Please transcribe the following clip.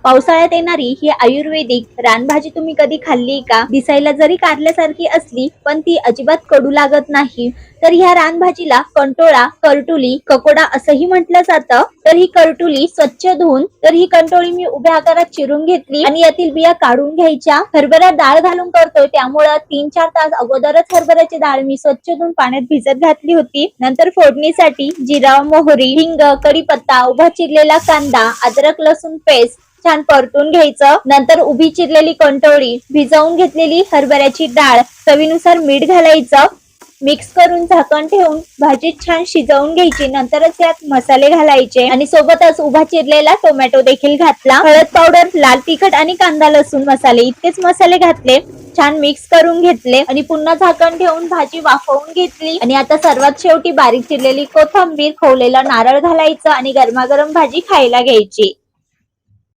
पावसाळ्यात येणारी ही आयुर्वेदिक रानभाजी तुम्ही कधी खाल्ली का? दिसायला जरी कारल्यासारखी असली पण ती अजिबात कडू लागत नाही. तर ह्या रानभाजीला कंटोळा, करटुली, ककोडा असंही म्हटलं जातं. तर ही करटुली स्वच्छ धुवून तर ही कंटोळी मी उभ्या आकारात चिरून घेतली आणि यातील बिया काढून घ्यायच्या. हरभरा डाळ घालून करतोय त्यामुळे 3-4 तास अगोदरच हरभऱ्याची डाळ मी स्वच्छ धुवून पाण्यात भिजत घातली होती. नंतर फोडणीसाठी जिरा, मोहरी, हिंग, कढीपत्ता, उभा चिरलेला कांदा, अद्रक लसूण पेस्ट छान परतून घ्यायचं. नंतर उभी चिरलेली कंटोळी, भिजवून घेतलेली हरभऱ्याची डाळ, चवीनुसार मीठ घालायचं. मिक्स करून झाकण ठेवून भाजी छान शिजवून घ्यायची. नंतरच यात मसाले घालायचे आणि सोबतच उभा चिरलेला टोमॅटो देखील घातला. हळद पावडर, लाल तिखट आणि कांदा लसूण मसाले इतकेच मसाले घातले. छान मिक्स करून घेतले आणि पुन्हा झाकण ठेवून भाजी वाफवून घेतली. आणि आता सर्वात शेवटी बारीक चिरलेली कोथिंबीर, खोवलेला नारळ घालायचं आणि गरमागरम भाजी खायला घ्यायची.